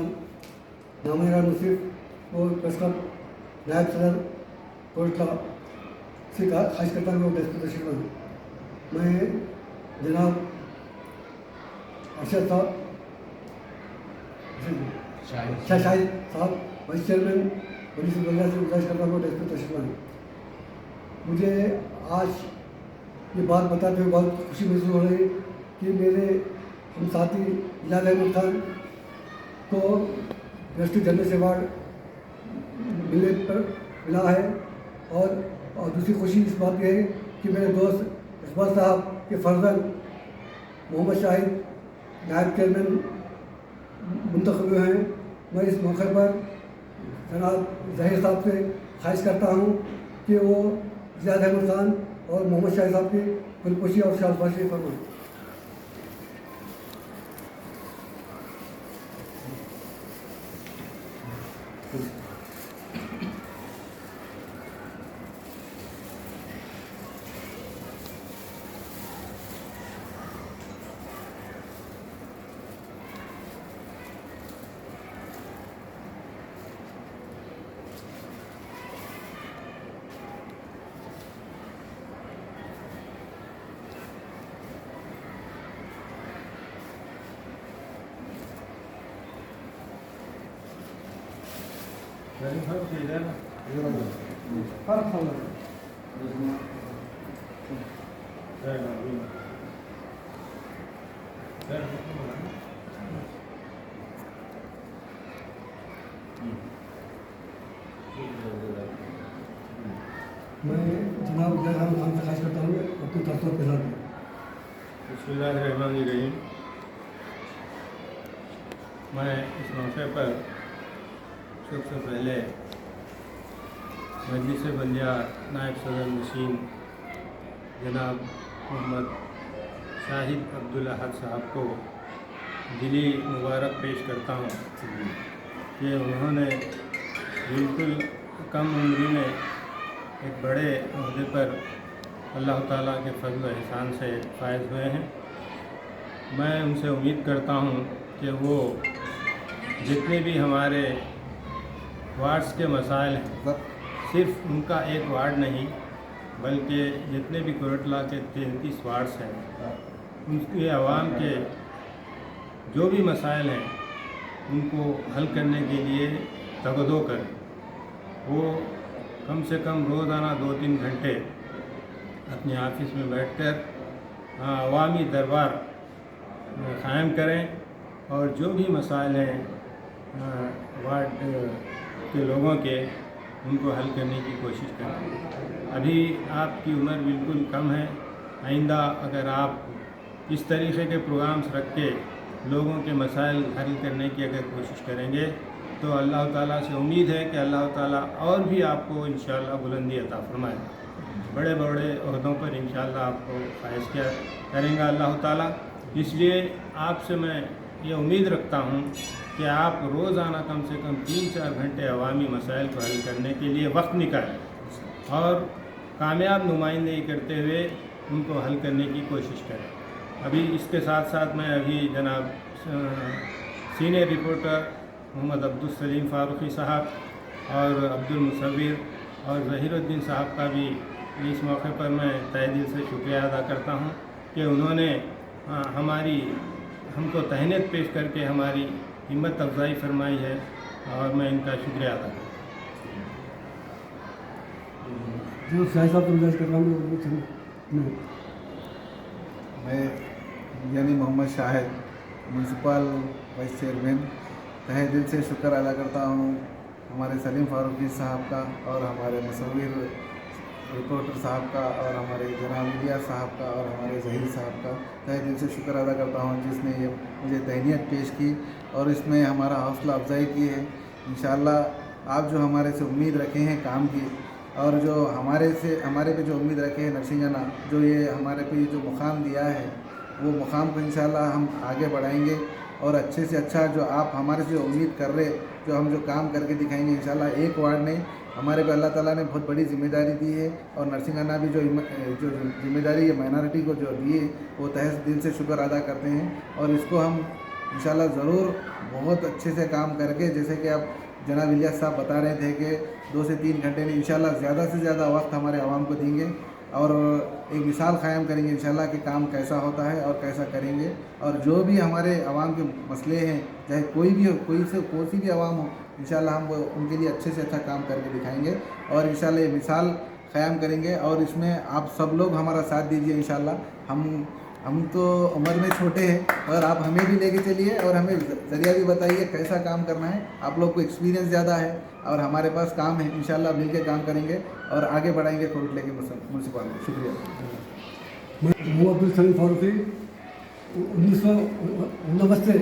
नाम नामेरा मुसीफ और press club नायब सदर कोटला से खास करता हूँ डेस्क तशरीफ मैं जनाब अरशद साहब शाहिद साहब वाइस चेयरमैन पुलिस बल्ला से गुजारिश करता हूँ डेस्क तशरीफ मुझे आज ये बात बताते हुए बहुत खुशी महसूस हो रही है कि मेरे हम साथी इलाज अहमद खान को डिस्ट्रिक्ट जर्नलिस्ट अवार्ड मिला है और दूसरी खुशी इस बात की है कि मेरे दोस्त इकबाल साहब के फर्जंद मोहम्मद शाहिद नायब चेयरमैन मुंतखब हुए हैं। मैं इस मौके पर जनाब ज़हीर साहब से ख्वाहिश करता हूँ कि वो इलाज अहमद खान और मोहम्मद शाहिद साहब की खुलपोशी और शाबाशी फरमाएं। मैं जनाब इलाज अहमद खान से ख्वाहिश करता हूँ अपनी तरफ के साथ बिस्मिल्लाहिर्रहमानिर्रहीम। मैं इस मौके पर सबसे पहले मजलिस बल्दिया नायब सदर नशीन जनाब मोहम्मद शाहिद अब्दुल अहद साहब को दिली मुबारक पेश करता हूँ कि उन्होंने बिल्कुल कम उम्र में एक बड़े ओहदे पर अल्लाह ताला के फज़ल व एहसान से फायज़ हुए हैं। मैं उनसे उम्मीद करता हूँ कि वो जितने भी हमारे वार्ड्स के मसाइल हैं, सिर्फ उनका एक वार्ड नहीं बल्कि जितने भी कोटला के 33 वार्ड्स हैं उनके आवाम के जो भी मसाइल हैं उनको हल करने के लिए तगदो करें। वो कम से कम रोज़ाना 2-3 घंटे अपने ऑफिस में बैठकर अवामी दरबार क़ायम करें और जो भी मसाइल हैं वार्ड के लोगों के उनको हल करने की कोशिश करें। अभी आपकी उम्र बिल्कुल कम है, आइंदा अगर आप इस तरीक़े के प्रोग्राम्स रख के लोगों के मसाइल हल करने की अगर कोशिश करेंगे तो अल्लाह ताला से उम्मीद है कि अल्लाह ताला और भी आपको इंशाअल्लाह बुलंदी अता फरमाएगा। बड़े बड़े ओहदों पर इंशाअल्लाह आपको फाइज किया करेंगे अल्लाह ताला। इसलिए आपसे मैं ये उम्मीद रखता हूँ कि आप रोज़ाना कम से कम 3-4 घंटे अवामी मसाइल को हल करने के लिए वक्त निकालें और कामयाब नुमाइंदगी करते हुए उनको हल करने की कोशिश करें। अभी इसके साथ साथ मैं अभी जनाब सीनियर रिपोर्टर मोहम्मद अब्दुल सलीम फ़ारूक़ी साहब और अब्दुल मुसव्विर और ज़हीरुद्दीन साहब का भी इस मौके पर मैं तहे दिल से शुक्रिया अदा करता हूँ कि उन्होंने हमको तहनीत पेश करके हमारी हिम्मत अफजाई फरमाई है और मैं इनका शुक्रिया अदा करता हूँ। शाहिद साहब को गुजारिश कर रहा हूँ मैं यानी Mohammad Shahid municipal vice chairman तहे दिल से शुक्र अदा करता हूँ हमारे सलीम फ़ारूक़ी साहब का और हमारे मुसव्विर रिपोर्टर साहब का और हमारे जनाब इलियास साहब का और हमारे ज़हीर साहब का तहे दिल से शुक्र अदा करता हूँ जिसने ये मुझे तहनीत पेश की और इसमें हमारा हौसला अफजाई की है। इंशाअल्लाह आप जो हमारे से उम्मीद रखे हैं काम की और जो हमारे पे जो उम्मीद रखे हैं नरसिंह जना जो ये हमारे पे जो मुकाम दिया है वो मुकाम को इंशाअल्लाह हम आगे बढ़ाएंगे और अच्छे से अच्छा जो आप हमारे से उम्मीद कर रहे जो हम जो काम करके दिखाएंगे इंशाअल्लाह। एक वार्ड नहीं हमारे पे अल्लाह ताला ने बहुत बड़ी जिम्मेदारी दी है और नरसिंह जना भी जो जिम्मेदारी है माइनॉरिटी को जो दी है वो तहे दिल से शुक्र अदा करते हैं और इसको हम इंशाल्लाह ज़रूर बहुत अच्छे से काम करके, जैसे कि आप जनाब इलियास साहब बता रहे थे कि 2 से 3 घंटे में इंशाल्लाह ज़्यादा से ज़्यादा वक्त हमारे आवाम को देंगे और एक मिसाल क़ायम करेंगे इंशाल्लाह कि काम कैसा होता है और कैसा करेंगे। और जो भी हमारे आवाम के मसले हैं, चाहे कोई भी हो, कोई सी भी आवाम हो, इंशाल्लाह हम उनके लिए अच्छे से अच्छा काम करके दिखाएंगे और इंशाल्लाह ये मिसाल क़याम करेंगे। और इसमें आप सब लोग हमारा साथ दीजिए इंशाल्लाह। हम तो उम्र में छोटे हैं और आप हमें भी लेके चलिए और हमें ज़रिया भी बताइए कैसा काम करना है। आप लोग को एक्सपीरियंस ज़्यादा है और हमारे पास काम है, इंशाल्लाह मिल के काम करेंगे और आगे बढ़ाएंगे कोटले के म्यूनसिपालिटी। शुक्रिया। मैं अब्दुल सलीम फारूकी 1990 से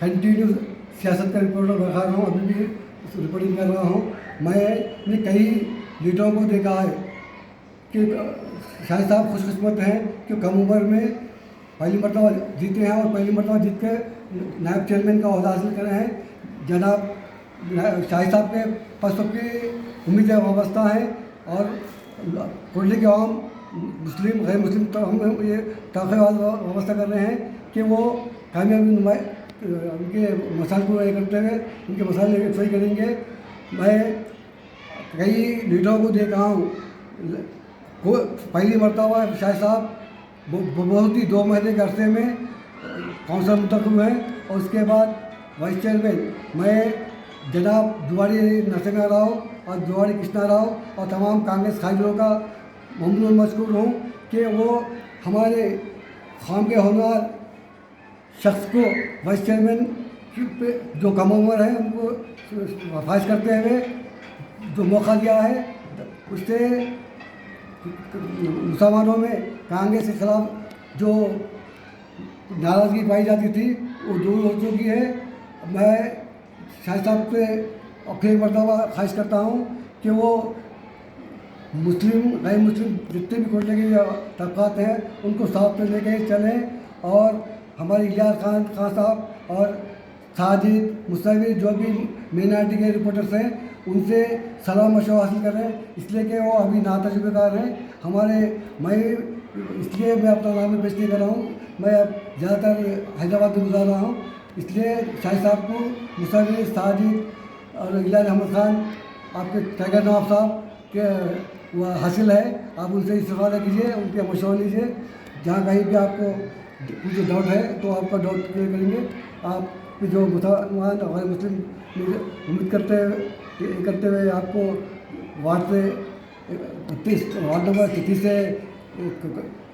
कंटिन्यू सियासत का रिपोर्टर रखा रहा हूँ, अभी भी रिपोर्टिंग कर रहा हूँ। मैंने कई लीडरों को देखा है कि शाहिद साहब खुशकिस्मत हैं कि कम उम्र में पहली मरतबा जीते हैं और पहली मरतबा जीत के नायब चेयरमैन का ओहदा हासिल करे हैं। जनाब शाहिद साहब के पास सबकी उम्मीदें वाबस्ता हैं और कोटले के आवाम मुस्लिम गैर मुस्लिम तो हम ये ताक़े वाबस्ता कर रहे हैं कि वो कामयाबी उनके मसाइल को करते हुए उनके मसाइल सही करेंगे। मैं कई लीडरों को देखा हूँ, पहली मरतबा शाहिद साहब बहुत ही 2 महीने के अरसे में काउंसिलर मुंतखब हुए और उसके बाद वाइस चेयरमैन मैं जनाब दुआरी नरसिंह राव और दुआरी कृष्णा राव और तमाम कांग्रेस खाइजों का ममनून मशकूर हूँ कि वो हमारे खाम के होनहार शख्स को वाइस चेयरमैन पे जो कम उम्र है उनको फाइज करते हुए जो मौका दिया है, उससे मुसलमानों में कांग्रेस के खिलाफ जो नाराज़गी पाई जाती थी वो दूर हो चुकी है। मैं शाहिद साहब से फिर एक मरतबा ख्वाहिश करता हूँ कि वो मुस्लिम गैर मुस्लिम जितने भी कोटले के तबक़ात हैं उनको साथ में लेके चलें और हमारे इलियास खान साहब और साजिद मुस्तफिर जो भी माइनॉरिटी के रिपोर्टर्स हैं उनसे सलाह मशवरा हासिल कर रहे हैं, इसलिए कि वो अभी नातजुर्बेकार हैं इसलिए मैं अपना नाम पेश नहीं कर रहा हूँ। मैं अब ज़्यादातर हैदराबाद में गुजार रहा हूँ, इसलिए शाहिद साहब को मुस्तफिर साजिद और इलियास अहमद खान आपके टाइगर नवाब साहब के वो हासिल है, आप उनसे इस्तेफादा कीजिए, उनके मशवरा लीजिए। जहाँ कहीं भी आपको कुछ डाउट है तो आपका डाउट क्लियर करेंगे। आप जो मुसलमान और मुस्लिम उम्मीद करते हुए आपको वार्ड से 32 वार्ड नंबर 33 से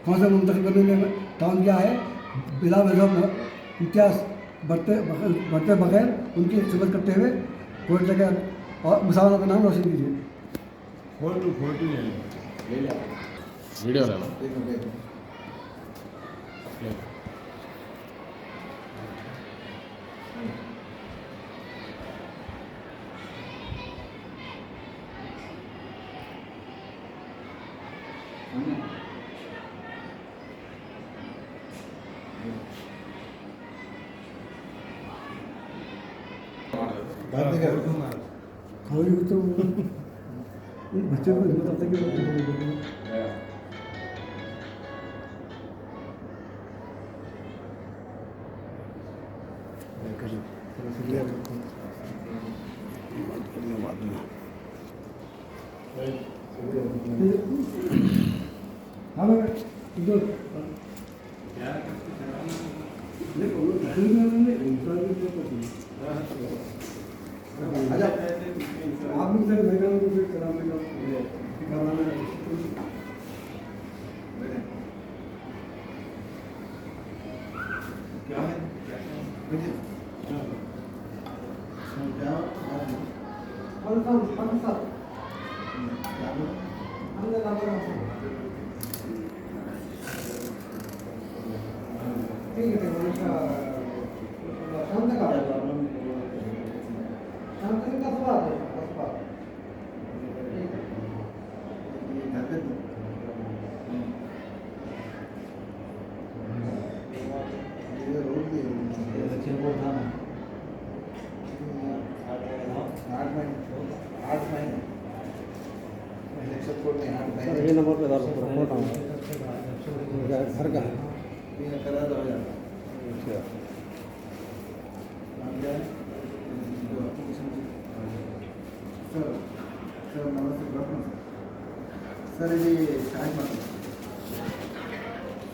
काउंसिल मुंतखब करने में काम किया है। बिला मजहब इम्तियाज़ बढ़ते बगैर उनकी खिदमत करते हुए कोर्ट जगह और मुसलमानों का नाम रोशन कीजिए। वीडियो लेना खाली तो बच्चों को हिम्मत आता है आप लोग सर बैठा तो फिर कराने क्या है ये नंबर पे घर का करा दो यार। సార్ సార్ నమస్తే గుడ్ ఆఫ్టర్నూన్ సార్ ఇది షాహిద్ మాట్లాడుతున్నాను.